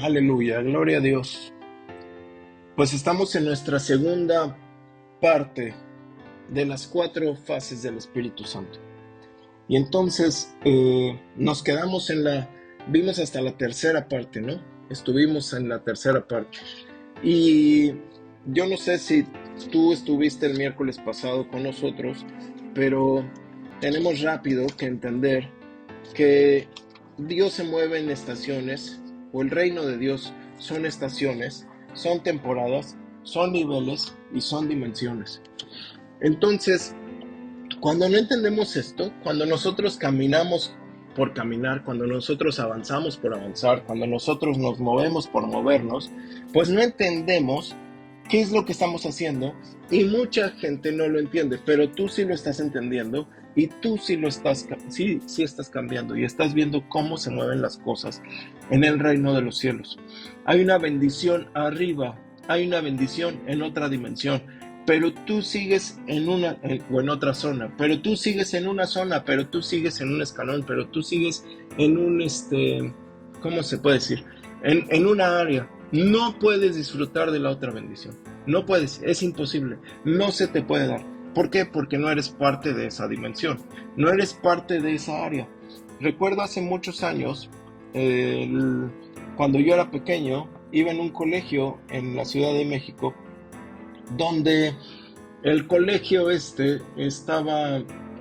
Aleluya, gloria a Dios. Pues estamos en nuestra segunda parte de las 4 fases del Espíritu Santo. Y entonces nos quedamos vimos hasta la tercera parte, ¿no? Estuvimos en la tercera parte. Y yo no sé si tú estuviste el miércoles pasado con nosotros, pero tenemos rápido que entender que Dios se mueve en estaciones, o el reino de Dios son estaciones, son temporadas, son niveles y son dimensiones. Entonces, cuando no entendemos esto, cuando nosotros caminamos por caminar, cuando nosotros avanzamos por avanzar, cuando nosotros nos movemos por movernos, pues no entendemos qué es lo que estamos haciendo y mucha gente no lo entiende, pero tú sí lo estás entendiendo y tú sí estás cambiando y estás viendo cómo se mueven las cosas en el reino de los cielos. Hay una bendición arriba, hay una bendición en otra dimensión, pero tú sigues en otra zona, pero tú sigues en una zona, pero tú sigues en un escalón, pero tú sigues en ¿cómo se puede decir? En una área. No puedes disfrutar de la otra bendición. No puedes, es imposible. No se te puede dar. ¿Por qué? Porque no eres parte de esa dimensión. No eres parte de esa área. Recuerdo hace muchos años, cuando yo era pequeño, iba en un colegio en la Ciudad de México, donde el colegio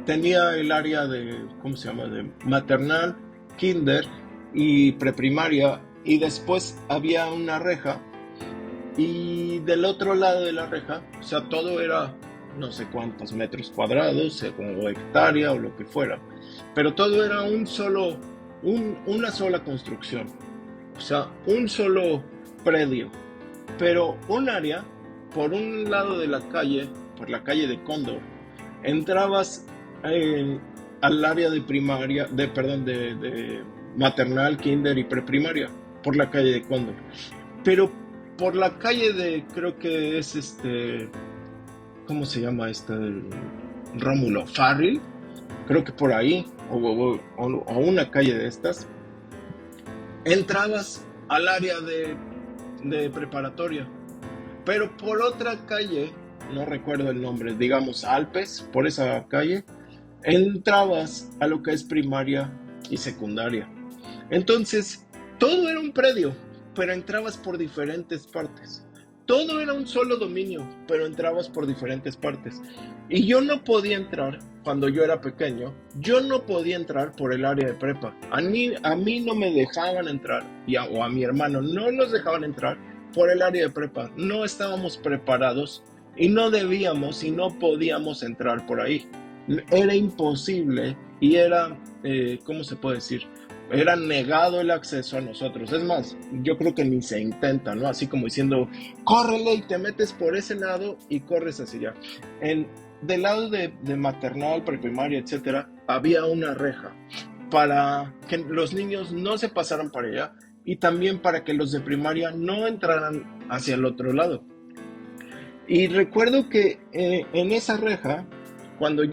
tenía el área de, ¿cómo se llama? De maternal, kinder y preprimaria, y después había una reja, y del otro lado de la reja, o sea, todo era no sé cuántos metros cuadrados, o hectárea o lo que fuera, pero todo era una sola construcción, o sea, un solo predio, pero un área, por un lado de la calle, por la calle de Cóndor, entrabas al área de primaria, de maternal, kinder y preprimaria, por la calle de Cóndor. Pero por la calle creo que es ¿cómo se llama Rómulo Farril, creo que por ahí, o una calle de estas, entrabas al área de preparatoria. Pero por otra calle, no recuerdo el nombre, digamos Alpes, por esa calle, entrabas a lo que es primaria y secundaria. Entonces, todo era un predio, pero entrabas por diferentes partes. Todo era un solo dominio, pero entrabas por diferentes partes. Y yo no podía entrar, cuando yo era pequeño, yo no podía entrar por el área de prepa. A mí no me dejaban entrar, o a mi hermano no nos dejaban entrar por el área de prepa. No estábamos preparados y no debíamos y no podíamos entrar por ahí. Era imposible y era, ¿cómo se puede decir? Era negado el acceso a nosotros. Es más, yo creo que ni se intenta, ¿no? Así como diciendo, córrele y te metes por ese lado y corres hacia allá. Del lado de maternal, preprimaria, etcétera, había una reja para que los niños no se pasaran para allá y también para que los de primaria no entraran hacia el otro lado. Y recuerdo que en esa reja, cuando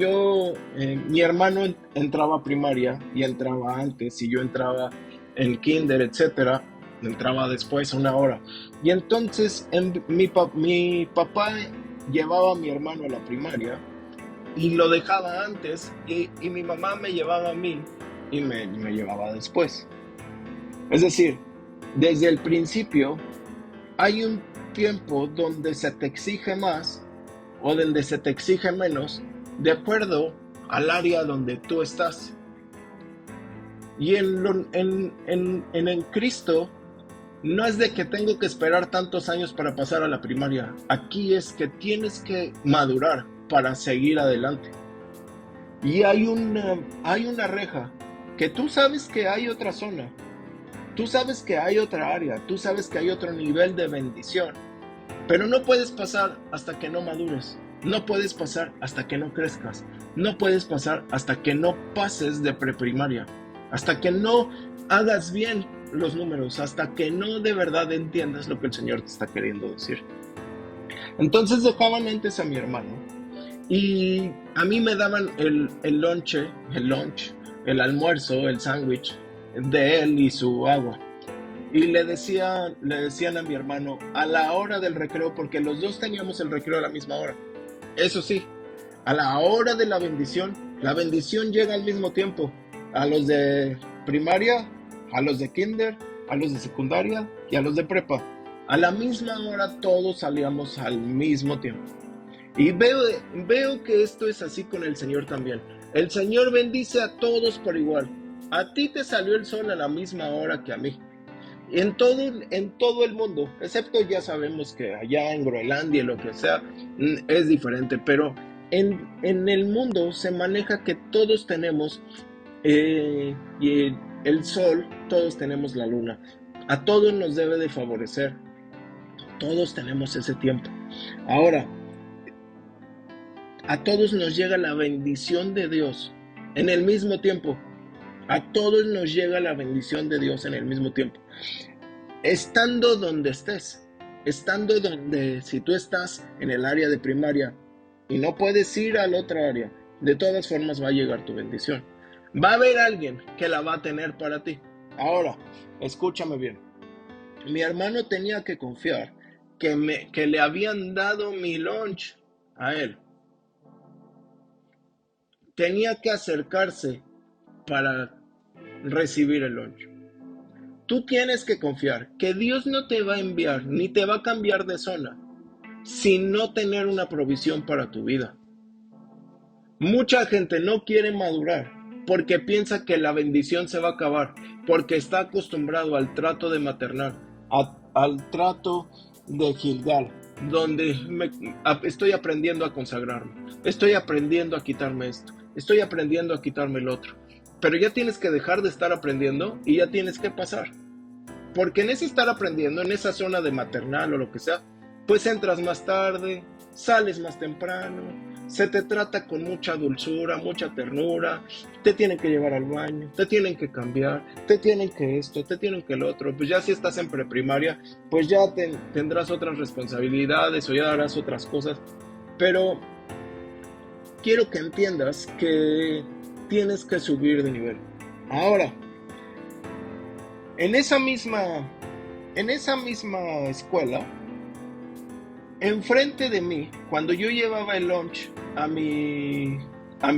mi hermano entraba a primaria y entraba antes, y yo entraba en kinder, etcétera, entraba después 1 hora. Y entonces mi papá llevaba a mi hermano a la primaria y lo dejaba antes, y mi mamá me llevaba a mí y me llevaba después. Es decir, desde el principio hay un tiempo donde se te exige más o donde se te exige menos, de acuerdo al área donde tú estás. Y en Cristo no es de que tengo que esperar tantos años para pasar a la primaria. Aquí es que tienes que madurar para seguir adelante. Y hay una reja que tú sabes que hay otra zona. Tú sabes que hay otra área. Tú sabes que hay otro nivel de bendición. Pero no puedes pasar hasta que no madures. No puedes pasar hasta que no crezcas. No puedes pasar hasta que no pases de preprimaria. Hasta que no hagas bien los números. Hasta que no de verdad entiendas lo que el Señor te está queriendo decir. Entonces dejaban antes a mi hermano. Y a mí me daban el lunch, el almuerzo, el sándwich de él y su agua. Y le decían a mi hermano a la hora del recreo, porque los dos teníamos el recreo a la misma hora. Eso sí, a la hora de la bendición llega al mismo tiempo. A los de primaria, a los de kinder, a los de secundaria y a los de prepa. A la misma hora todos salíamos al mismo tiempo. Y veo que esto es así con el Señor también. El Señor bendice a todos por igual. A ti te salió el sol a la misma hora que a mí. En todo el mundo, excepto ya sabemos que allá en Groenlandia, lo que sea, es diferente, pero en el mundo se maneja que todos tenemos y el sol, todos tenemos la luna. A todos nos debe de favorecer. Todos tenemos ese tiempo. Ahora, a todos nos llega la bendición de Dios en el mismo tiempo. A todos nos llega la bendición de Dios en el mismo tiempo. Estando donde estés, si tú estás en el área de primaria y no puedes ir a la otra área, de todas formas va a llegar tu bendición. Va a haber alguien que la va a tener para ti. Ahora, escúchame bien. Mi hermano tenía que confiar que le habían dado mi lunch a él. Tenía que acercarse para recibir el lunch. Tú tienes que confiar que Dios no te va a enviar ni te va a cambiar de zona sin no tener una provisión para tu vida. Mucha gente no quiere madurar porque piensa que la bendición se va a acabar, porque está acostumbrado al trato de maternal, al trato de Gilgal, donde estoy aprendiendo a consagrarme, estoy aprendiendo a quitarme esto, estoy aprendiendo a quitarme el otro. Pero ya tienes que dejar de estar aprendiendo y ya tienes que pasar. Porque en ese estar aprendiendo, en esa zona de maternal o lo que sea, pues entras más tarde, sales más temprano, se te trata con mucha dulzura, mucha ternura, te tienen que llevar al baño, te tienen que cambiar, te tienen que esto, te tienen que el otro. Pues ya si estás en preprimaria, pues ya tendrás otras responsabilidades o ya harás otras cosas. Pero quiero que entiendas que tienes que subir de nivel. Ahora, en esa misma escuela, enfrente de mí, cuando yo llevaba el lunch a mi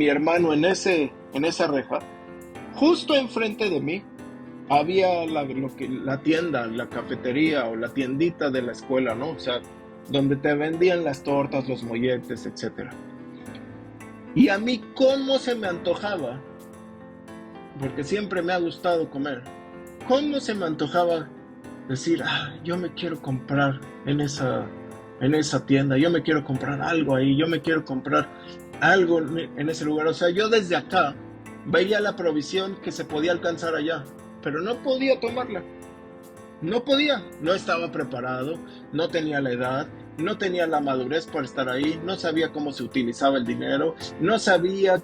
hermano en esa reja, justo enfrente de mí había la tienda, la cafetería o la tiendita de la escuela, ¿no? O sea, donde te vendían las tortas, los molletes, etc. Y a mí, ¿cómo se me antojaba? Porque siempre me ha gustado comer. ¿Cómo se me antojaba decir, yo me quiero comprar en esa tienda, yo me quiero comprar algo ahí, yo me quiero comprar algo en ese lugar? O sea, yo desde acá veía la provisión que se podía alcanzar allá, pero no podía tomarla. No podía, no estaba preparado, no tenía la edad, no tenía la madurez para estar ahí, no sabía cómo se utilizaba el dinero, no sabía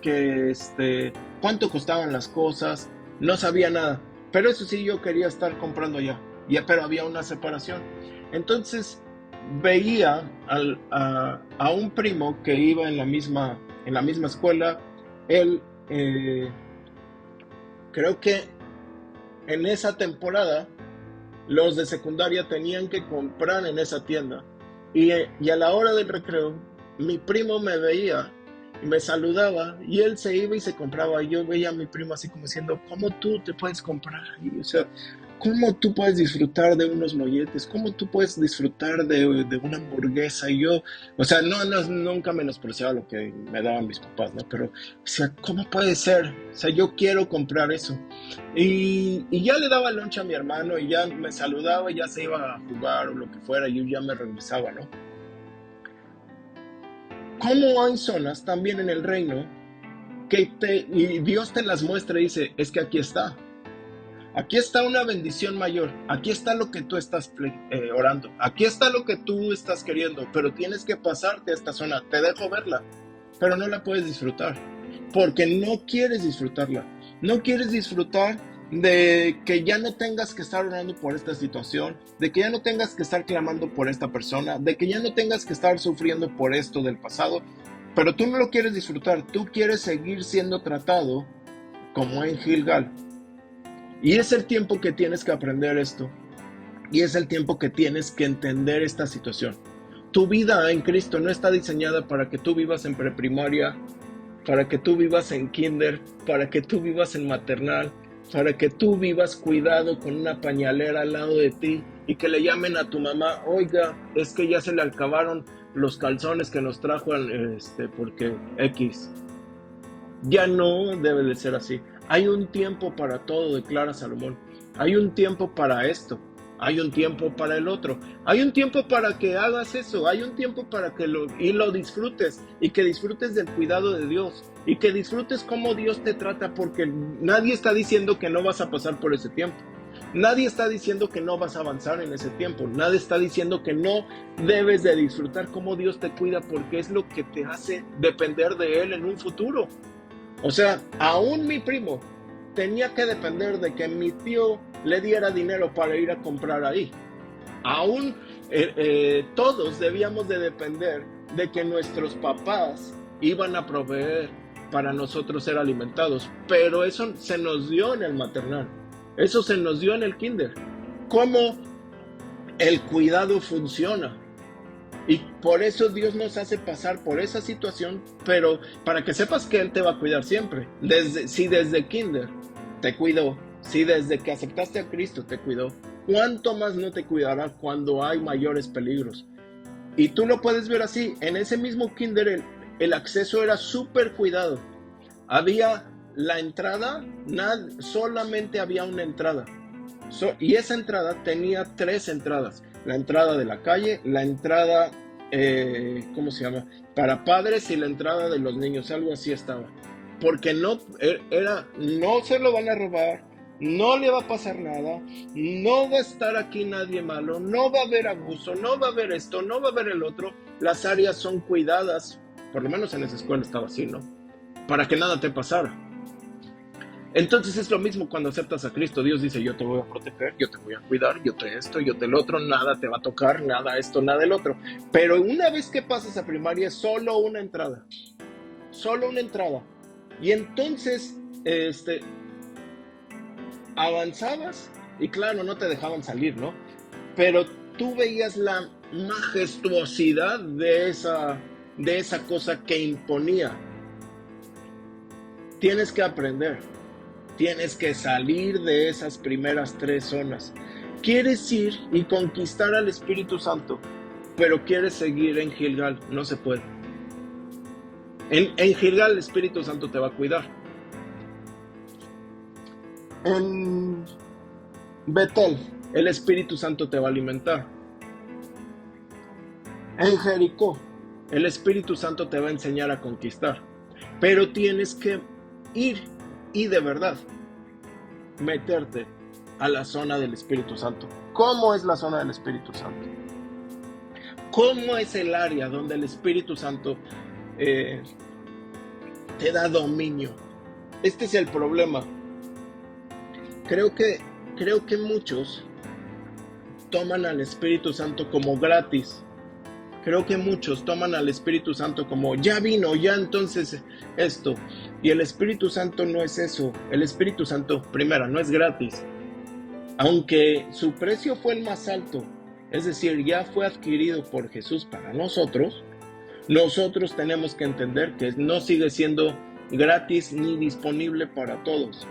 cuánto costaban las cosas, no sabía nada. Pero eso sí, yo quería estar comprando allá, pero había una separación. Entonces veía a un primo que iba en la misma escuela. Él, creo que en esa temporada los de secundaria tenían que comprar en esa tienda. Y a la hora del recreo, mi primo me veía y me saludaba y él se iba y se compraba. Y yo veía a mi primo así como diciendo, ¿cómo tú te puedes comprar ahí? O sea, ¿cómo tú puedes disfrutar de unos molletes? ¿Cómo tú puedes disfrutar de una hamburguesa? Y yo, o sea, nunca menospreciaba lo que me daban mis papás, ¿no? Pero, o sea, ¿cómo puede ser? O sea, yo quiero comprar eso. Y ya le daba lunch a mi hermano y ya me saludaba y ya se iba a jugar o lo que fuera y yo ya me regresaba, ¿no? ¿Cómo hay zonas también en el reino y Dios te las muestra y dice, es que aquí está? Aquí está una bendición mayor, aquí está lo que tú estás orando, aquí está lo que tú estás queriendo, pero tienes que pasarte a esta zona. Te dejo verla, pero no la puedes disfrutar, porque no quieres disfrutarla. No quieres disfrutar de que ya no tengas que estar orando por esta situación, de que ya no tengas que estar clamando por esta persona, de que ya no tengas que estar sufriendo por esto del pasado, pero tú no lo quieres disfrutar. Tú quieres seguir siendo tratado como en Gilgal. Y es el tiempo que tienes que aprender esto. Y es el tiempo que tienes que entender esta situación. Tu vida en Cristo no está diseñada para que tú vivas en preprimaria, para que tú vivas en kinder, para que tú vivas en maternal, para que tú vivas cuidado con una pañalera al lado de ti y que le llamen a tu mamá, oiga, es que ya se le acabaron los calzones que nos trajo porque X. Ya no debe de ser así. Hay un tiempo para todo, declara Salomón. Hay un tiempo para esto. Hay un tiempo para el otro. Hay un tiempo para que hagas eso. Hay un tiempo para que lo disfrutes. Y que disfrutes del cuidado de Dios. Y que disfrutes cómo Dios te trata. Porque nadie está diciendo que no vas a pasar por ese tiempo. Nadie está diciendo que no vas a avanzar en ese tiempo. Nadie está diciendo que no debes de disfrutar cómo Dios te cuida. Porque es lo que te hace depender de Él en un futuro. O sea, aún mi primo tenía que depender de que mi tío le diera dinero para ir a comprar ahí. Aún todos debíamos de depender de que nuestros papás iban a proveer para nosotros ser alimentados. Pero eso se nos dio en el maternal. Eso se nos dio en el kinder. Cómo el cuidado funciona. Y por eso Dios nos hace pasar por esa situación, pero para que sepas que Él te va a cuidar siempre. Si desde kinder te cuidó, si desde que aceptaste a Cristo te cuidó, ¿cuánto más no te cuidará cuando hay mayores peligros? Y tú lo puedes ver así. En ese mismo kinder el acceso era súper cuidado. Había la entrada, solamente había una entrada. Y esa entrada tenía 3 entradas. La entrada de la calle, la entrada, ¿cómo se llama? Para padres y la entrada de los niños, algo así estaba. Porque no se lo van a robar, no le va a pasar nada, no va a estar aquí nadie malo, no va a haber abuso, no va a haber esto, no va a haber el otro. Las áreas son cuidadas, por lo menos en esa escuela estaba así, ¿no? Para que nada te pasara. Entonces es lo mismo cuando aceptas a Cristo. Dios dice, yo te voy a proteger, yo te voy a cuidar, yo te esto, yo te el otro, nada te va a tocar, nada esto, nada el otro. Pero una vez que pasas a primaria es solo una entrada. Solo una entrada. Y entonces, avanzabas y claro, no te dejaban salir, ¿no? Pero tú veías la majestuosidad de esa cosa que imponía. Tienes que aprender. Tienes que salir de esas primeras 3 zonas. Quieres ir y conquistar al Espíritu Santo, pero quieres seguir en Gilgal. No se puede. En Gilgal el Espíritu Santo te va a cuidar. En Betel el Espíritu Santo te va a alimentar. En Jericó el Espíritu Santo te va a enseñar a conquistar. Pero tienes que ir y de verdad meterte a la zona del Espíritu Santo. ¿Cómo es la zona del Espíritu Santo? ¿Cómo es el área donde el Espíritu Santo te da dominio? Este es el problema. Creo que muchos toman al Espíritu Santo como gratis. Creo que muchos toman al Espíritu Santo como ya vino, ya entonces esto. Y el Espíritu Santo no es eso. El Espíritu Santo, primero, no es gratis. Aunque su precio fue el más alto, es decir, ya fue adquirido por Jesús para nosotros, nosotros tenemos que entender que no sigue siendo gratis ni disponible para todos.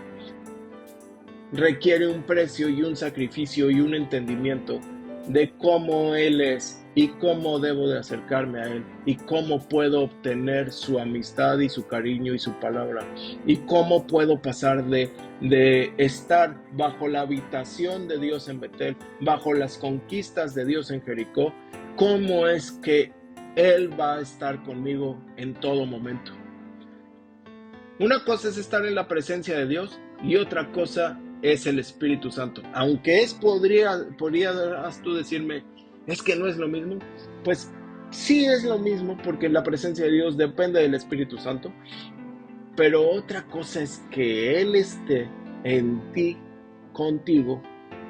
Requiere un precio y un sacrificio y un entendimiento de cómo Él es y cómo debo de acercarme a Él y cómo puedo obtener su amistad y su cariño y su palabra y cómo puedo pasar de estar bajo la habitación de Dios en Betel, bajo las conquistas de Dios en Jericó, cómo es que Él va a estar conmigo en todo momento. Una cosa es estar en la presencia de Dios y otra cosa es el Espíritu Santo. Aunque podrías tú decirme, es que no es lo mismo. Pues sí es lo mismo porque la presencia de Dios depende del Espíritu Santo. Pero otra cosa es que Él esté en ti, contigo,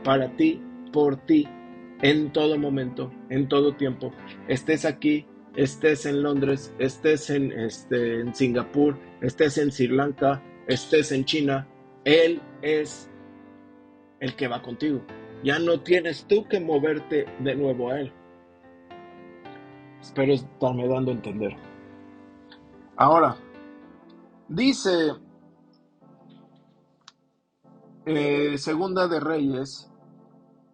para ti, por ti, en todo momento, en todo tiempo. Estés aquí, estés en Londres, estés en Singapur, estés en Sri Lanka, estés en China. Él es el que va contigo. Ya no tienes tú que moverte de nuevo a Él. Espero estarme dando a entender. Ahora, dice Segunda de Reyes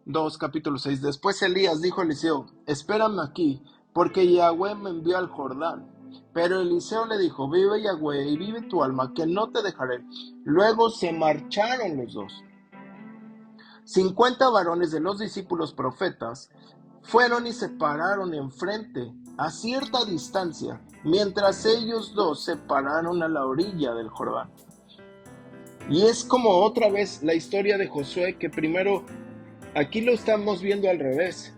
2, capítulo 6. Después Elías dijo a Eliseo: espérame aquí, porque Yahweh me envió al Jordán. Pero Eliseo le dijo: vive Yahweh y vive tu alma, que no te dejaré. Luego se marcharon los dos. 50 varones de los discípulos profetas fueron y se pararon enfrente, a cierta distancia, mientras ellos dos se pararon a la orilla del Jordán. Y es como otra vez la historia de Josué, que primero, aquí lo estamos viendo al revés,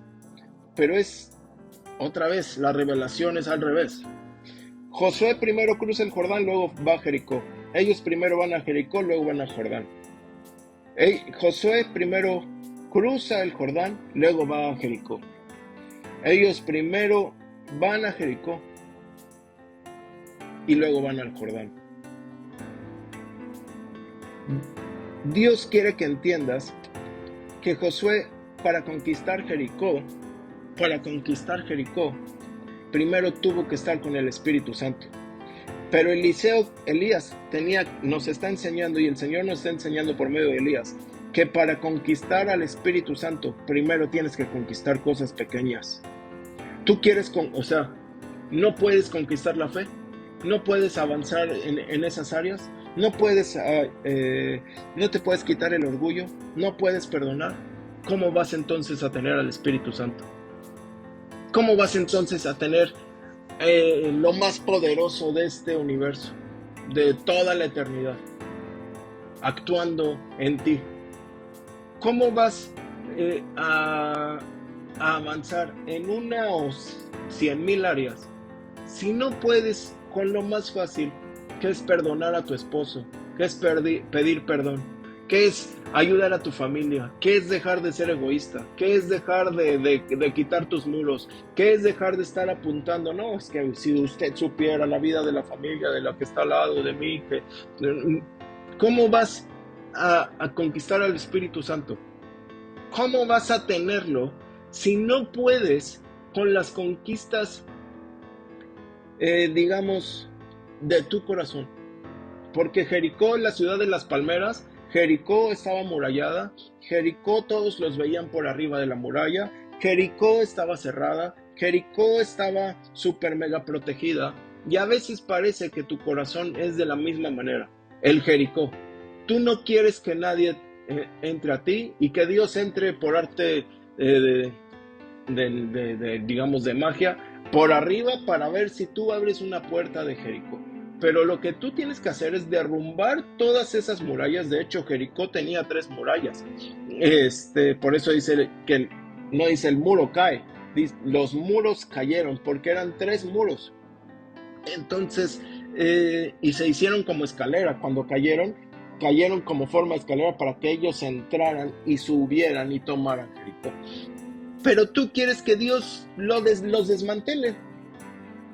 pero es otra vez, la revelación es al revés. Josué primero cruza el Jordán, luego va a Jericó. Ellos primero van a Jericó, luego van a Jordán. Josué primero cruza el Jordán, luego va a Jericó. Ellos primero van a Jericó y luego van al Jordán. Dios quiere que entiendas que Josué, para conquistar Jericó, primero tuvo que estar con el Espíritu Santo. Pero Elías nos está enseñando, y el Señor nos está enseñando por medio de Elías, que para conquistar al Espíritu Santo, primero tienes que conquistar cosas pequeñas. Tú quieres, no puedes conquistar la fe, no puedes avanzar en esas áreas, no te puedes quitar el orgullo, no puedes perdonar. ¿Cómo vas entonces a tener al Espíritu Santo? ¿Cómo vas entonces a tener lo más poderoso de este universo, de toda la eternidad, actuando en ti? ¿Cómo vas a avanzar en unas 100,000 áreas si no puedes con lo más fácil, que es perdonar a tu esposo, que es pedir perdón, que es ayudar a tu familia, que es dejar de ser egoísta, que es dejar de quitar tus muros, que es dejar de estar apuntando? No, es que si usted supiera la vida de la familia, de la que está al lado de mí, ¿cómo vas a conquistar al Espíritu Santo? ¿Cómo vas a tenerlo si no puedes con las conquistas, digamos, de tu corazón? Porque Jericó, la ciudad de las palmeras, Jericó estaba amurallada, Jericó todos los veían por arriba de la muralla, Jericó estaba cerrada, Jericó estaba súper mega protegida, y a veces parece que tu corazón es de la misma manera, el Jericó. Tú no quieres que nadie entre a ti y que Dios entre por arte digamos, de magia, por arriba para ver si tú abres una puerta de Jericó. Pero lo que tú tienes que hacer es derrumbar todas esas murallas. De hecho, Jericó tenía 3 murallas. Por eso dice que no dice el muro cae, los muros cayeron, porque eran 3 muros. Entonces, y se hicieron como escalera. Cuando cayeron como forma de escalera para que ellos entraran y subieran y tomaran Jericó. Pero tú quieres que Dios los desmantele.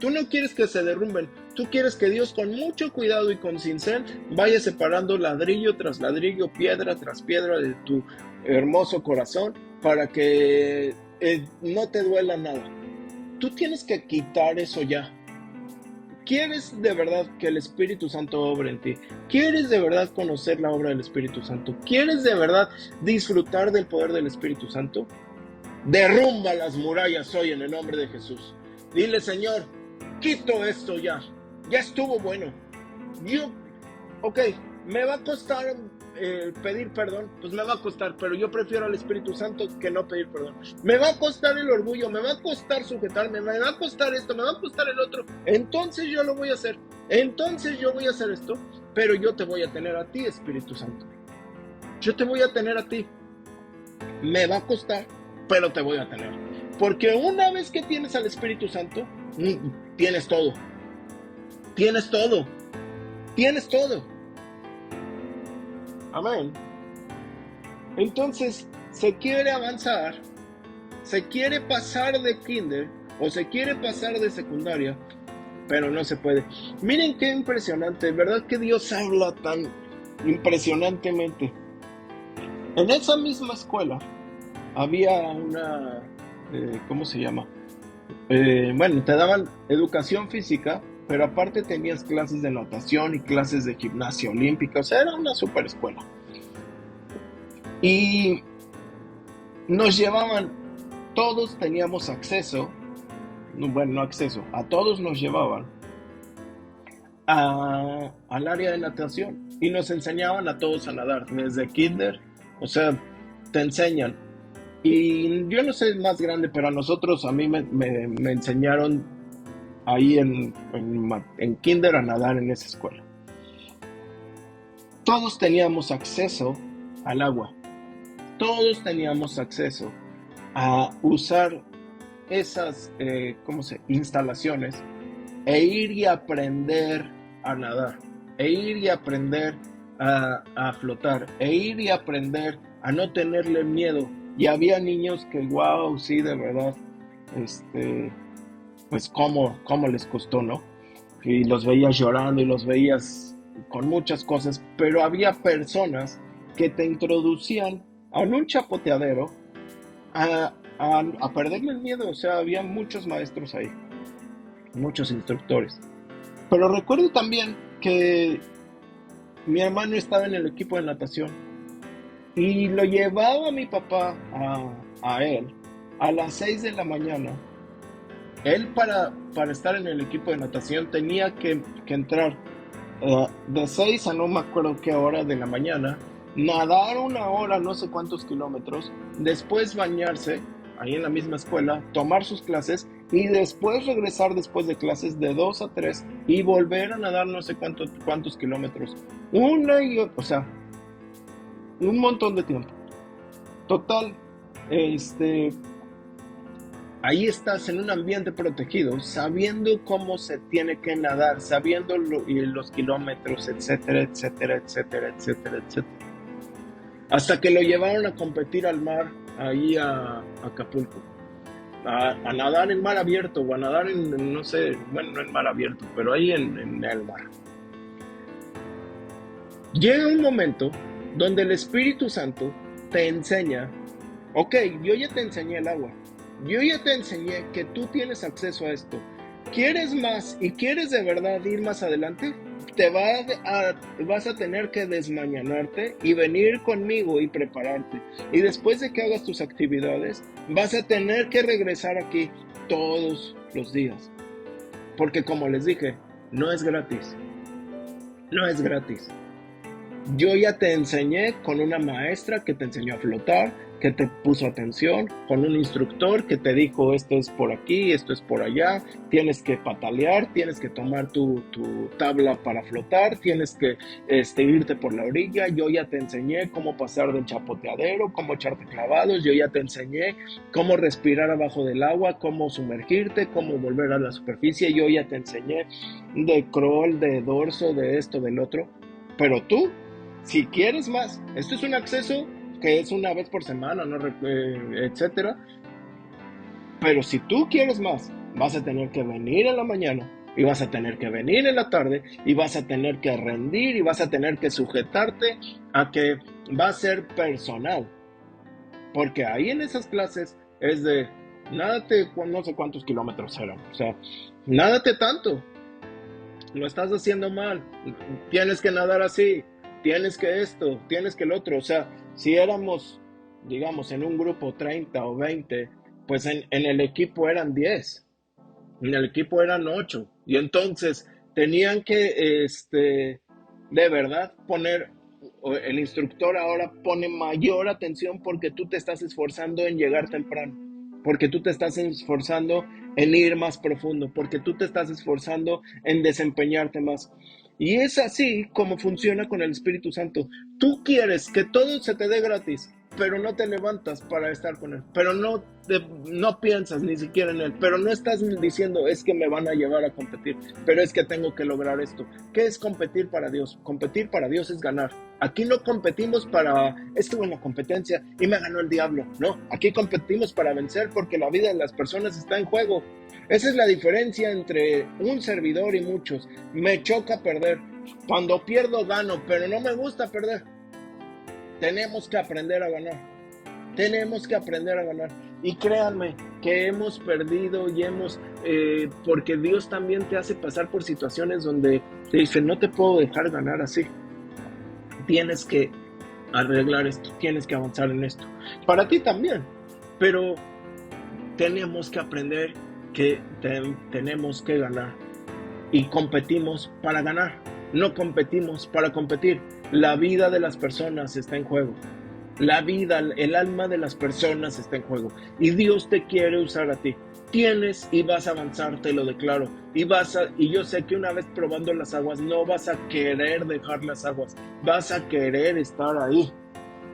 Tú no quieres que se derrumben. Tú quieres que Dios, con mucho cuidado y con cincel, vaya separando ladrillo tras ladrillo, piedra tras piedra de tu hermoso corazón, para que no te duela nada. Tú tienes que quitar eso ya. ¿Quieres de verdad que el Espíritu Santo obre en ti? ¿Quieres de verdad conocer la obra del Espíritu Santo? ¿Quieres de verdad disfrutar del poder del Espíritu Santo? Derrumba las murallas hoy en el nombre de Jesús. Dile: Señor, quito esto ya. Ya estuvo bueno. Me va a costar pedir perdón, pues me va a costar, pero yo prefiero al Espíritu Santo que no pedir perdón. Me va a costar el orgullo, me va a costar sujetarme, me va a costar esto, me va a costar el otro. Entonces yo lo voy a hacer. Entonces yo voy a hacer esto, pero yo te voy a tener a ti, Espíritu Santo. Yo te voy a tener a ti. Me va a costar, pero te voy a tener. Porque una vez que tienes al Espíritu Santo, tienes todo. Tienes todo. Tienes todo. Amén. Entonces, se quiere avanzar, se quiere pasar de kinder o se quiere pasar de secundaria, pero no se puede. Miren qué impresionante, ¿verdad? Que Dios habla tan impresionantemente. En esa misma escuela había una, ¿cómo se llama? Bueno, te daban educación física, pero aparte tenías clases de natación y clases de gimnasia olímpica, o sea, era una super escuela. Y nos llevaban, todos teníamos acceso, bueno, no acceso, a todos nos llevaban al área de natación y nos enseñaban a todos a nadar, desde kinder, o sea, te enseñan. Y yo no sé más grande, pero a nosotros, a mí me enseñaron ahí en kinder a nadar en esa escuela. Todos teníamos acceso al agua, todos teníamos acceso a usar esas ¿cómo se? Instalaciones e ir y aprender a nadar, e ir y aprender a flotar, e ir y aprender a no tenerle miedo. Y había niños que, wow, sí, de verdad, pues cómo les costó, ¿no? Y los veías llorando y los veías con muchas cosas, pero había personas que te introducían a un chapoteadero a perderle el miedo, o sea, había muchos maestros ahí, muchos instructores. Pero recuerdo también que mi hermano estaba en el equipo de natación y lo llevaba mi papá a él a las 6 de la mañana. Él para estar en el equipo de natación tenía que entrar de 6 a no me acuerdo qué hora de la mañana, nadar una hora, no sé cuántos kilómetros, después bañarse ahí en la misma escuela, tomar sus clases y después regresar después de clases de 2 a 3 y volver a nadar no sé cuántos kilómetros. Una y otra, o sea, un montón de tiempo. Total, este, ahí estás en un ambiente protegido, sabiendo cómo se tiene que nadar, sabiendo los kilómetros, etcétera, etcétera, etcétera, etcétera, etcétera. Hasta que lo llevaron a competir al mar, ahí a Acapulco. A nadar en mar abierto o a nadar en, no sé, bueno, no en mar abierto, pero ahí en el mar. Llega un momento donde el Espíritu Santo te enseña, ok, yo ya te enseñé el agua, yo ya te enseñé que tú tienes acceso a esto. ¿Quieres más y quieres de verdad ir más adelante? Vas a tener que desmañanarte y venir conmigo y prepararte. Y después de que hagas tus actividades, vas a tener que regresar aquí todos los días. Porque como les dije, no es gratis. No es gratis. Yo ya te enseñé con una maestra que te enseñó a flotar, que te puso atención, con un instructor que te dijo esto es por aquí, esto es por allá, tienes que patalear, tienes que tomar tu tabla para flotar, tienes que irte por la orilla. Yo ya te enseñé cómo pasar del chapoteadero, cómo echarte clavados, yo ya te enseñé cómo respirar abajo del agua, cómo sumergirte, cómo volver a la superficie, yo ya te enseñé de crawl, de dorso, de esto, del otro, pero tú, si quieres más, esto es un acceso que es una vez por semana, ¿no? Etcétera. Pero si tú quieres más, vas a tener que venir en la mañana y vas a tener que venir en la tarde y vas a tener que rendir y vas a tener que sujetarte a que va a ser personal. Porque ahí en esas clases es de nádate no sé cuántos kilómetros eran. O sea, nádate tanto. Lo estás haciendo mal. Tienes que nadar así. Tienes que esto, tienes que el otro. O sea, si éramos, digamos, en un grupo 30 o 20, pues en el equipo eran 10, en el equipo eran 8. Y entonces tenían que, de verdad, el instructor ahora pone mayor atención porque tú te estás esforzando en llegar temprano, porque tú te estás esforzando en ir más profundo, porque tú te estás esforzando en desempeñarte más. Y es así como funciona con el Espíritu Santo. Tú quieres que todo se te dé gratis, pero no te levantas para estar con Él, pero no piensas ni siquiera en Él, pero no estás diciendo es que me van a llevar a competir, pero es que tengo que lograr esto. ¿Qué es competir para Dios? Competir para Dios es ganar. Aquí no competimos para, estuve en la competencia y me ganó el diablo, no, aquí competimos para vencer porque la vida de las personas está en juego. Esa es la diferencia entre un servidor y muchos. Me choca perder. Cuando pierdo gano, pero no me gusta perder. Tenemos que aprender a ganar. Tenemos que aprender a ganar. Y créanme que hemos perdido y porque Dios también te hace pasar por situaciones donde te dice, no te puedo dejar ganar así. Tienes que arreglar esto, tienes que avanzar en esto. Para ti también, pero tenemos que aprender que tenemos que ganar. Y competimos para ganar, no competimos para competir. La vida de las personas está en juego. La vida, el alma de las personas está en juego. Y Dios te quiere usar a ti. Tienes y vas a avanzar, te lo declaro. Y yo sé que una vez probando las aguas, no vas a querer dejar las aguas. Vas a querer estar ahí.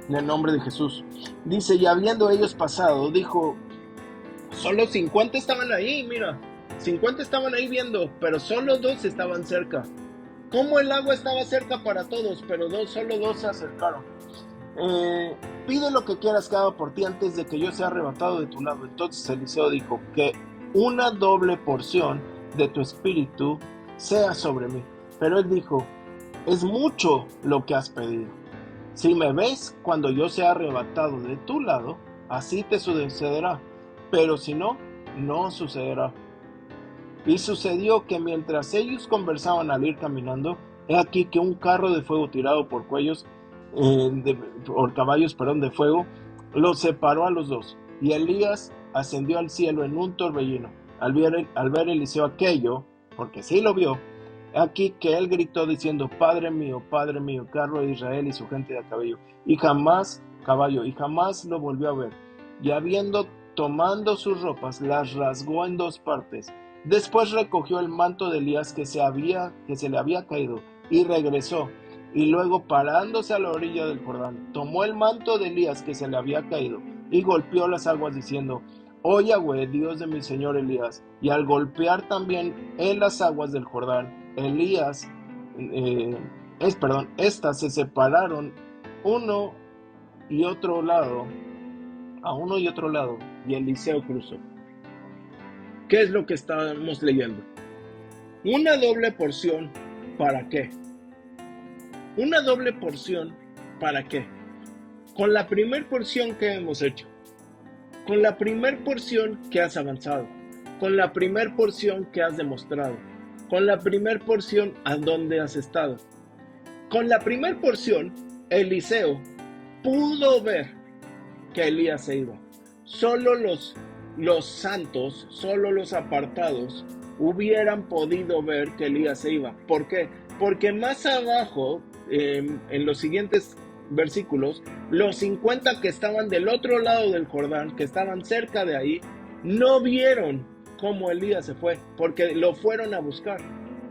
En el nombre de Jesús. Dice, y habiendo ellos pasado, dijo, solo 50 estaban ahí, mira. 50 estaban ahí viendo, pero solo 2 estaban cerca. ¿Cómo el agua estaba cerca para todos, pero solo 2 se acercaron? Pide lo que quieras que haga por ti antes de que yo sea arrebatado de tu lado. Entonces Eliseo dijo, que una doble porción de tu espíritu sea sobre mí. Pero él dijo, es mucho lo que has pedido. Si me ves cuando yo sea arrebatado de tu lado, así te sucederá. Pero si no, no sucederá. Y sucedió que mientras ellos conversaban al ir caminando, he aquí que un carro de fuego tirado por caballos de fuego, los separó a los 2. Y Elías ascendió al cielo en un torbellino. Al ver Eliseo aquello, porque sí lo vio, aquí que él gritó diciendo, Padre mío, carro de Israel y su gente de caballo, y jamás lo volvió a ver. Y tomando sus ropas, las rasgó en 2 partes. Después recogió el manto de Elías que se le había caído, y regresó. Y luego, parándose a la orilla del Jordán, tomó el manto de Elías que se le había caído, y golpeó las aguas diciendo, Oh Yahweh, Dios de mi señor Elías. Y al golpear también en las aguas del Jordán, estas se separaron a uno y otro lado, y Eliseo cruzó. ¿Qué es lo que estamos leyendo? Una doble porción, ¿para qué? Una doble porción, ¿para qué? Con la primer porción que hemos hecho, con la primer porción que has avanzado, con la primer porción que has demostrado, con la primer porción a donde has estado. Con la primer porción, Eliseo pudo ver que Elías se iba. Solo los santos, solo los apartados hubieran podido ver que Elías se iba. ¿Por qué? Porque más abajo, en los siguientes versículos, los 50 que estaban del otro lado del Jordán, que estaban cerca de ahí, no vieron cómo Elías se fue, porque lo fueron a buscar.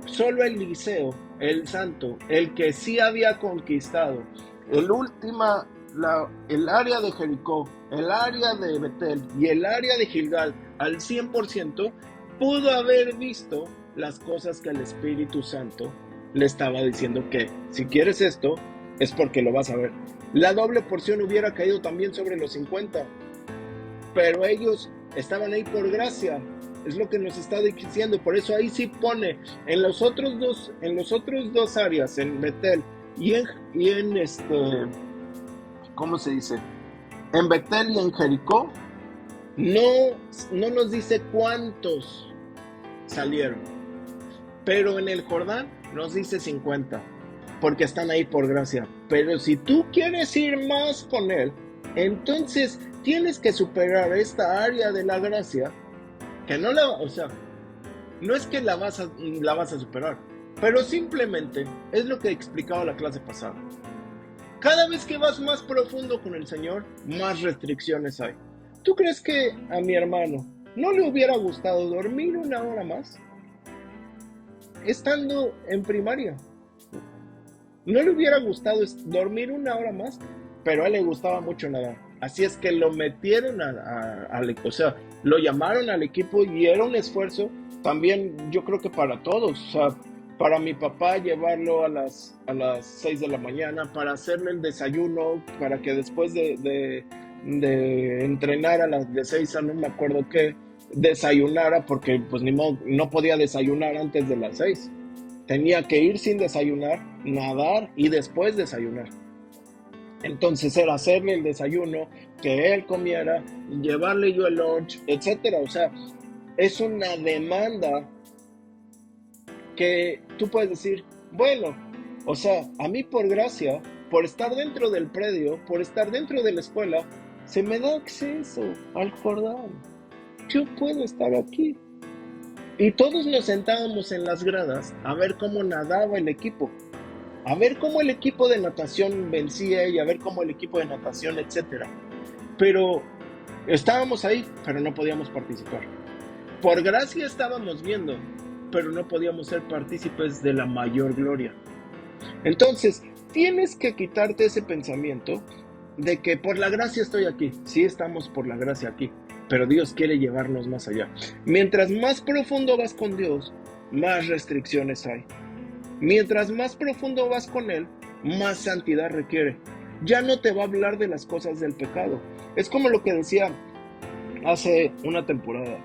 Solo Eliseo, el santo, el que sí había conquistado el área de Jericó, el área de Betel y el área de Gilgal al 100%, pudo haber visto las cosas que el Espíritu Santo le estaba diciendo, que si quieres esto, es porque lo vas a ver. La doble porción hubiera caído también sobre los 50, pero ellos estaban ahí por gracia. Es lo que nos está diciendo. Por eso ahí sí pone en los otros dos áreas, en Betel y en ¿cómo se dice? En Betel y en Jericó, no nos dice cuántos salieron, pero en el Jordán nos dice 50, porque están ahí por gracia. Pero si tú quieres ir más con él, entonces tienes que superar esta área de la gracia, que no es que la vas a superar, pero simplemente es lo que explicaba la clase pasada. Cada vez que vas más profundo con el Señor, más restricciones hay. ¿Tú crees que a mi hermano no le hubiera gustado dormir 1 hora más? Estando en primaria. No le hubiera gustado dormir 1 hora más, pero a él le gustaba mucho nadar. Así es que lo metieron lo llamaron al equipo, y era un esfuerzo también, yo creo que para todos. Para mi papá llevarlo a las 6 de la mañana, para hacerle el desayuno, para que después de entrenar a las de 6 a no me acuerdo qué, desayunara, porque pues ni modo, no podía desayunar antes de las 6. Tenía que ir sin desayunar, nadar y después desayunar. Entonces era hacerle el desayuno, que él comiera, llevarle yo el lunch, etcétera. O sea, es una demanda que tú puedes decir, bueno, o sea, a mí por gracia, por estar dentro del predio, por estar dentro de la escuela, se me da acceso al Jordán. Yo puedo estar aquí. Y todos nos sentábamos en las gradas a ver cómo nadaba el equipo, a ver cómo el equipo de natación vencía y a ver cómo el equipo de natación, etcétera. Pero estábamos ahí, pero no podíamos participar. Por gracia estábamos viendo, pero no podíamos ser partícipes de la mayor gloria. Entonces, tienes que quitarte ese pensamiento de que por la gracia estoy aquí. Sí, estamos por la gracia aquí, pero Dios quiere llevarnos más allá. Mientras más profundo vas con Dios, más restricciones hay. Mientras más profundo vas con Él, más santidad requiere. Ya no te va a hablar de las cosas del pecado. Es como lo que decía hace una temporada.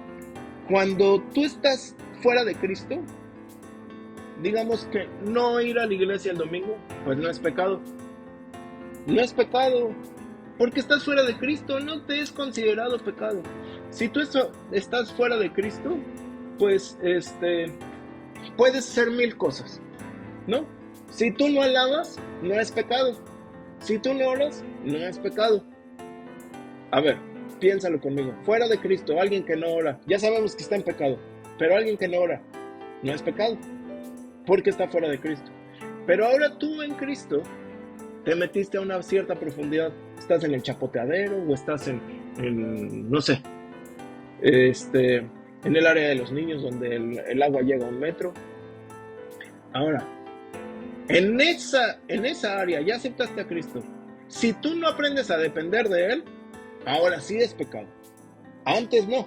Cuando tú estás fuera de Cristo, digamos que no ir a la iglesia el domingo, pues no es pecado. No es pecado, porque estás fuera de Cristo, no te es considerado pecado. Si tú estás fuera de Cristo, pues puedes hacer 1000 cosas, ¿no? Si tú no alabas, no es pecado. Si tú no oras, no es pecado. A ver, piénsalo conmigo. Fuera de Cristo, alguien que no ora, ya sabemos que está en pecado, pero alguien que no ora, no es pecado, porque está fuera de Cristo. Pero ahora tú en Cristo te metiste a una cierta profundidad, estás en el chapoteadero o estás en no sé, en el área de los niños donde el agua llega a 1 metro. Ahora, en esa área ya aceptaste a Cristo. Si tú no aprendes a depender de Él, ahora sí es pecado. Antes no.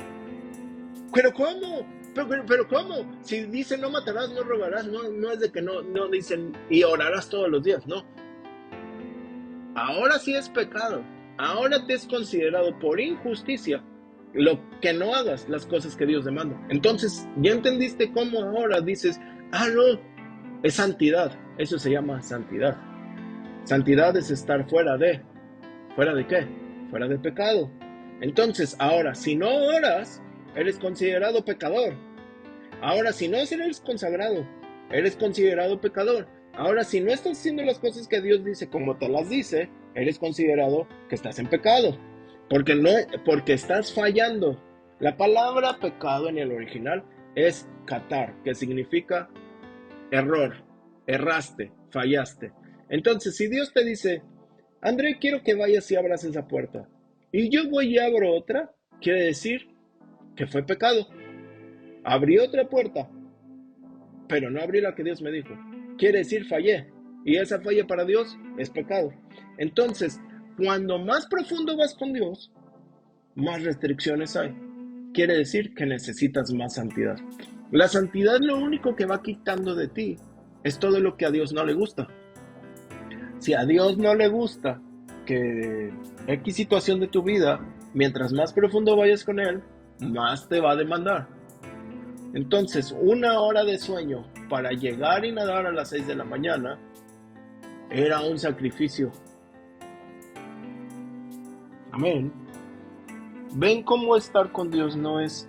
¿Pero cómo? ¿Pero cómo? Si dice no matarás, no robarás, no es de que no dicen y orarás todos los días, no. Ahora sí es pecado. Ahora te es considerado por injusticia lo que no hagas las cosas que Dios demanda. Entonces, ya entendiste cómo ahora dices, no, es santidad. Eso se llama santidad. Santidad es estar fuera de qué? Fuera de pecado. Entonces, ahora, si no oras, eres considerado pecador. Ahora, si no eres consagrado, eres considerado pecador. Ahora, si no estás haciendo las cosas que Dios dice como te las dice, eres considerado que estás en pecado. Porque estás fallando. La palabra pecado en el original es katar, que significa error, erraste, fallaste. Entonces, si Dios te dice, André, quiero que vayas y abras esa puerta, y yo voy y abro otra, quiere decir que fue pecado. Abrí otra puerta, pero no abrí la que Dios me dijo. Quiere decir fallé. Y esa falla para Dios es pecado. Entonces, cuando más profundo vas con Dios, más restricciones hay. Quiere decir que necesitas más santidad. La santidad lo único que va quitando de ti es todo lo que a Dios no le gusta. Si a Dios no le gusta que X situación de tu vida, mientras más profundo vayas con Él, más te va a demandar. Entonces, 1 hora de sueño para llegar y nadar a las 6 de la mañana era un sacrificio. Amén. ¿Ven cómo estar con Dios no es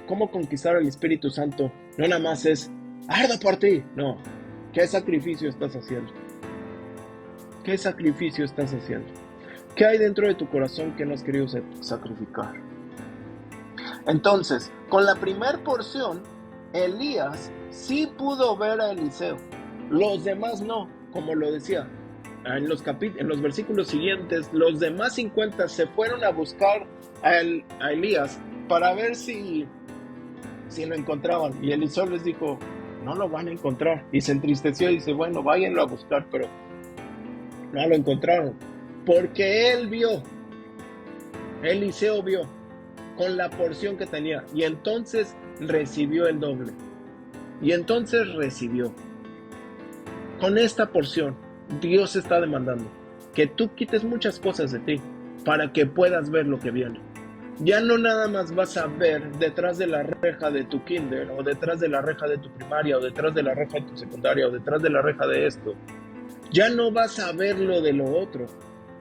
cómo conquistar al Espíritu Santo? No nada más es, arda por ti. No. ¿Qué sacrificio estás haciendo? ¿Qué sacrificio estás haciendo? ¿Qué hay dentro de tu corazón que no has querido sacrificar? Entonces, con la primera porción, Elías sí pudo ver a Eliseo. Los demás no, como lo decía. En los versículos siguientes, los demás 50 se fueron a buscar a Elías para ver si lo encontraban. Y Eliseo les dijo, no lo van a encontrar. Y se entristeció y dice, bueno, váyanlo a buscar, pero no lo encontraron. Porque Eliseo vio con la porción que tenía. Y entonces recibió el doble. Y entonces recibió. Con esta porción, Dios está demandando que tú quites muchas cosas de ti para que puedas ver lo que viene. Ya no nada más vas a ver detrás de la reja de tu kinder, o detrás de la reja de tu primaria, o detrás de la reja de tu secundaria, o detrás de la reja de esto. Ya no vas a ver lo de lo otro.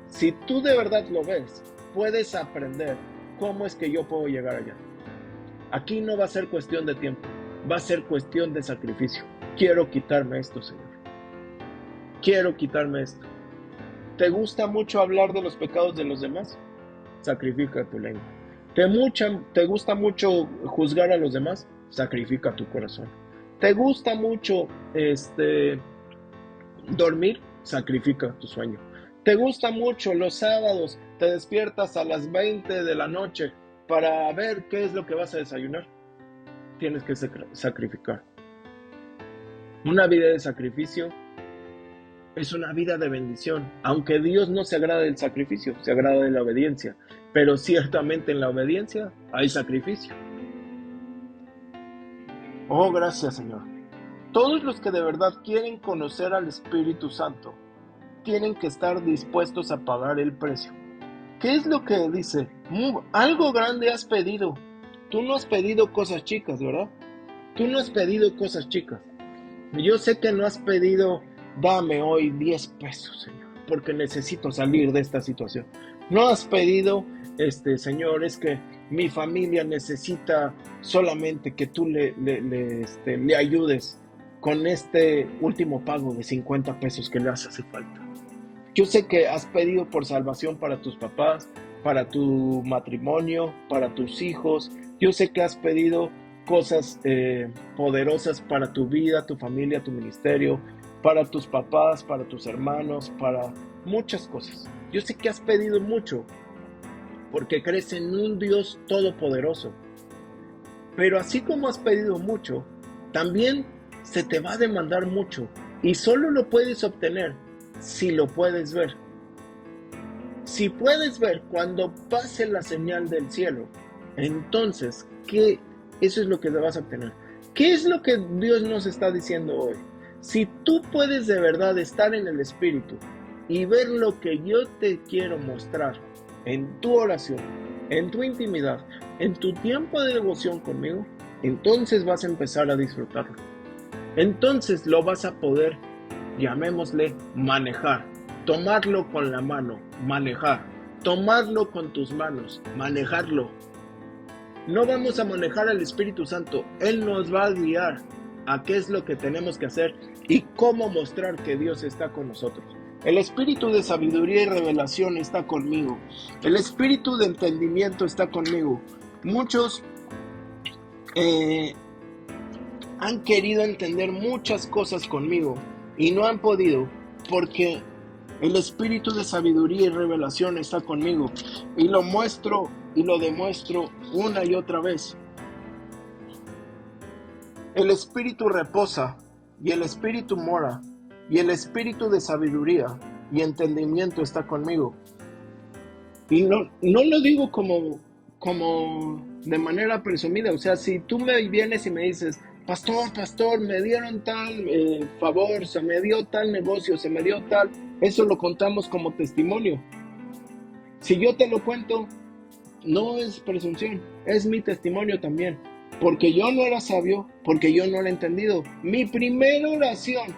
Si tú de verdad lo ves, puedes aprender cómo es que yo puedo llegar allá. Aquí no va a ser cuestión de tiempo, va a ser cuestión de sacrificio. Quiero quitarme esto, Señor. Quiero quitarme esto. ¿Te gusta mucho hablar de los pecados de los demás? Sacrifica tu lengua. ¿Te gusta mucho juzgar a los demás? Sacrifica tu corazón. ¿Te gusta mucho dormir? Sacrifica tu sueño. ¿Te gusta mucho los sábados? Te despiertas a las 20 de la noche para ver qué es lo que vas a desayunar. Tienes que sacrificar. Una vida de sacrificio es una vida de bendición. Aunque Dios no se agrada del sacrificio, se agrada de la obediencia. Pero ciertamente en la obediencia hay sacrificio. Oh, gracias, Señor. Todos los que de verdad quieren conocer al Espíritu Santo tienen que estar dispuestos a pagar el precio. ¿Qué es lo que dice? Algo grande has pedido. Tú no has pedido cosas chicas, ¿verdad? Tú no has pedido cosas chicas. Yo sé que no has pedido, dame hoy 10 pesos, Señor, porque necesito salir de esta situación. No has pedido, Señor, es que mi familia necesita solamente que tú le ayudes con este último pago de 50 pesos que le hace falta. Yo sé que has pedido por salvación para tus papás, para tu matrimonio, para tus hijos. Yo sé que has pedido cosas poderosas para tu vida, tu familia, tu ministerio, para tus papás, para tus hermanos, para muchas cosas. Yo sé que has pedido mucho porque crees en un Dios todopoderoso. Pero así como has pedido mucho, también se te va a demandar mucho y solo lo puedes obtener si lo puedes ver. Si puedes ver cuando pase la señal del cielo, entonces, eso es lo que vas a obtener. ¿Qué es lo que Dios nos está diciendo hoy? Si tú puedes de verdad estar en el Espíritu y ver lo que yo te quiero mostrar en tu oración, en tu intimidad, en tu tiempo de devoción conmigo, entonces vas a empezar a disfrutarlo. Entonces lo vas a poder, llamémosle, manejar. Tomarlo con la mano, manejar. Tomarlo con tus manos, manejarlo. No vamos a manejar al Espíritu Santo. Él nos va a guiar a qué es lo que tenemos que hacer y cómo mostrar que Dios está con nosotros. El espíritu de sabiduría y revelación está conmigo. El espíritu de entendimiento está conmigo. Muchos han querido entender muchas cosas conmigo y no han podido porque el espíritu de sabiduría y revelación está conmigo y lo muestro y lo demuestro una y otra vez. El espíritu reposa y el espíritu mora y el espíritu de sabiduría y entendimiento está conmigo. Y no lo digo como de manera presumida. O sea, si tú me vienes y me dices, pastor, me dieron tal favor, se me dio tal negocio, se me dio tal, eso lo contamos como testimonio. Si yo te lo cuento, no es presunción, es mi testimonio también. Porque yo no era sabio, porque yo no era entendido. Mi primera oración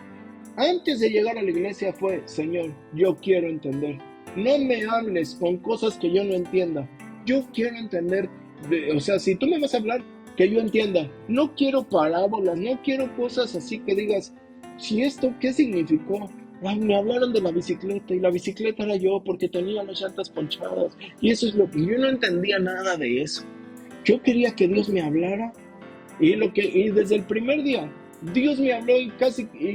antes de llegar a la iglesia fue, Señor, yo quiero entender. No me hables con cosas que yo no entienda. Yo quiero entender, o sea, si tú me vas a hablar, que yo entienda. No quiero parábolas, no quiero cosas así que digas, si esto, ¿qué significó? Ay, me hablaron de la bicicleta y la bicicleta era yo porque tenía las llantas ponchadas. Y eso es lo que yo no entendía nada de eso. Yo quería que Dios me hablara y desde el primer día Dios me habló y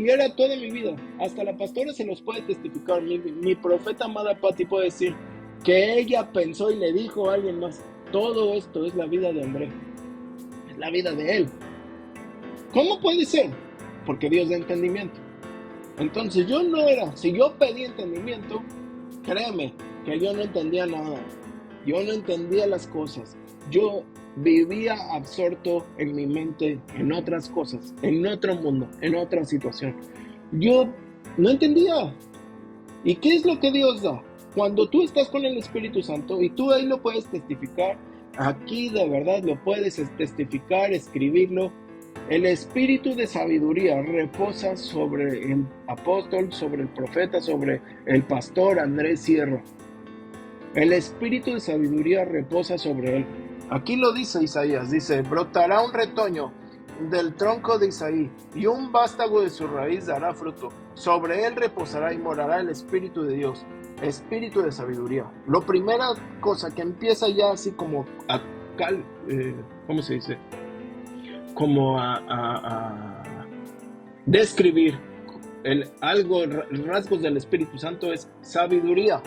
era toda mi vida. Hasta la pastora se los puede testificar. Mi profeta amada Patti puede decir que ella pensó y le dijo a alguien más, todo esto es la vida de André, es la vida de él. ¿Cómo puede ser? Porque Dios da entendimiento. Entonces si yo pedí entendimiento, créeme que yo no entendía nada. Yo no entendía las cosas. Yo vivía absorto en mi mente en otras cosas, en otro mundo, en otra situación. Yo no entendía. ¿Y qué es lo que Dios da? Cuando tú estás con el Espíritu Santo y tú ahí lo puedes testificar, aquí de verdad lo puedes testificar, escribirlo. El espíritu de sabiduría reposa sobre el apóstol, sobre el profeta, sobre el pastor Andrés Sierra. El espíritu de sabiduría reposa sobre él. Aquí lo dice Isaías, dice, brotará un retoño del tronco de Isaí y un vástago de su raíz dará fruto. Sobre él reposará y morará el espíritu de Dios, espíritu de sabiduría. La primera cosa que empieza ya así como a ¿cómo se dice? Como a describir rasgos del Espíritu Santo es sabiduría.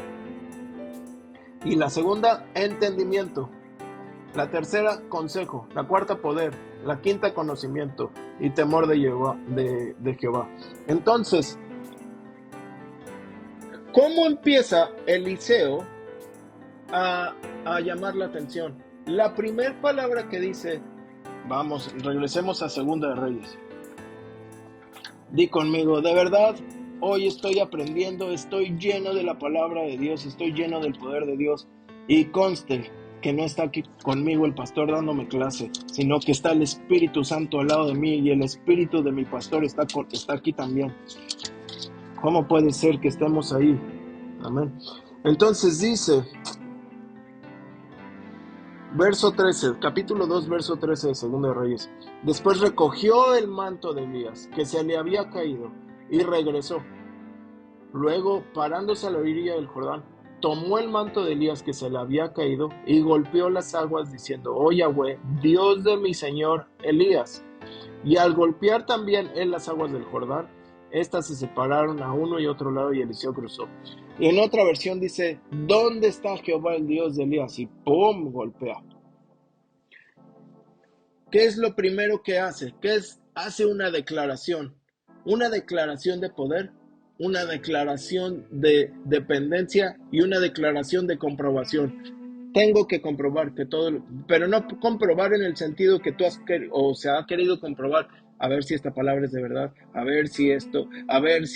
Y la segunda, entendimiento. La tercera, consejo. La cuarta, poder. La quinta, conocimiento y temor de Jehová. Entonces, ¿cómo empieza Eliseo a llamar la atención? La primera palabra que dice, vamos, regresemos a Segunda de Reyes. Di conmigo, de verdad, hoy estoy aprendiendo, estoy lleno de la palabra de Dios, estoy lleno del poder de Dios. Y conste que no está aquí conmigo el pastor dándome clase, sino que está el Espíritu Santo al lado de mí y el Espíritu de mi pastor está aquí también. ¿Cómo puede ser que estemos ahí? Amén. Entonces dice, verso 13, capítulo 2, verso 13 de Segunda de Reyes. Después recogió el manto de Elías, que se le había caído, y regresó. Luego, parándose a la orilla del Jordán, tomó el manto de Elías que se le había caído y golpeó las aguas diciendo, oh Yahweh, Dios de mi señor Elías. Y al golpear también él las aguas del Jordán, estas se separaron a uno y otro lado y Eliseo cruzó. Y en otra versión dice, ¿dónde está Jehová el Dios de Elías? Y ¡pum! Golpea. ¿Qué es lo primero que hace? Hace una declaración de poder, una declaración de dependencia y una declaración de comprobación. Tengo que comprobar que todo, pero no comprobar en el sentido que tú se ha querido comprobar, a ver si esta palabra es de verdad, a ver si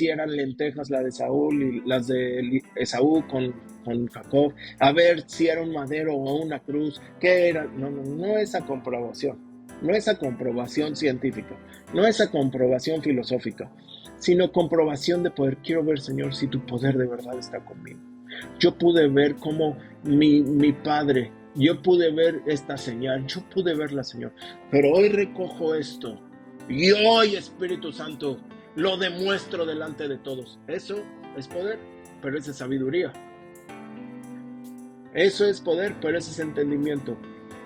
eran lentejas la de Saúl y las de Esaú con Jacob, a ver si era un madero o una cruz, ¿qué era? No esa comprobación. No esa comprobación científica, no esa comprobación filosófica, sino comprobación de poder. Quiero ver, Señor, si tu poder de verdad está conmigo. Yo pude ver cómo mi Padre, yo pude ver esta señal, yo pude verla, Señor, pero hoy recojo esto y hoy, Espíritu Santo, lo demuestro delante de todos. Eso es poder, pero eso es sabiduría. Eso es poder, pero eso es entendimiento.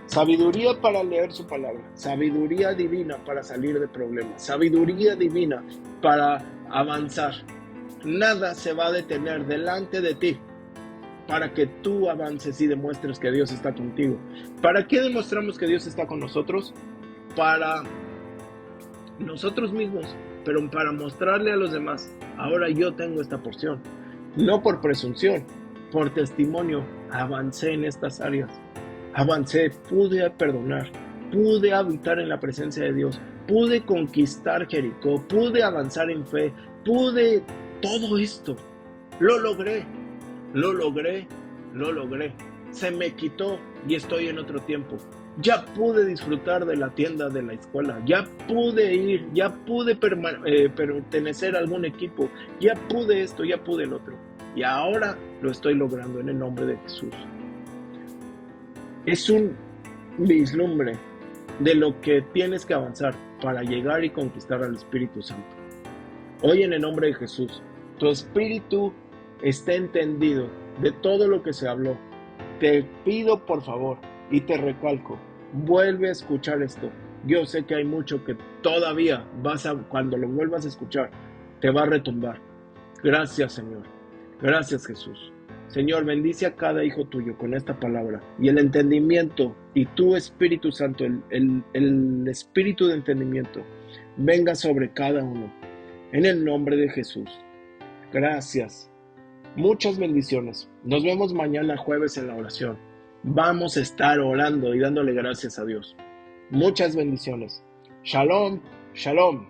Sabiduría para leer su palabra, sabiduría divina para salir de problemas, sabiduría divina para avanzar. Nada se va a detener delante de ti para que tú avances y demuestres que Dios está contigo. ¿Para qué demostramos que Dios está con nosotros? Para nosotros mismos, pero para mostrarle a los demás, ahora yo tengo esta porción. No por presunción, por testimonio, avancé en estas áreas. Avancé, pude perdonar, pude habitar en la presencia de Dios, pude conquistar Jericó, pude avanzar en fe, pude todo esto. Lo logré. Se me quitó y estoy en otro tiempo. Ya pude disfrutar de la tienda de la escuela, ya pude ir, ya pude pertenecer a algún equipo, ya pude esto, ya pude el otro. Y ahora lo estoy logrando en el nombre de Jesús. Es un vislumbre de lo que tienes que avanzar para llegar y conquistar al Espíritu Santo. Hoy en el nombre de Jesús, tu espíritu esté entendido de todo lo que se habló. Te pido por favor y te recalco, vuelve a escuchar esto. Yo sé que hay mucho que todavía cuando lo vuelvas a escuchar, te va a retumbar. Gracias, Señor. Gracias, Jesús. Señor, bendice a cada hijo tuyo con esta palabra y el entendimiento y tu Espíritu Santo, el espíritu de entendimiento, venga sobre cada uno. En el nombre de Jesús. Gracias. Muchas bendiciones. Nos vemos mañana jueves en la oración. Vamos a estar orando y dándole gracias a Dios. Muchas bendiciones. Shalom, shalom.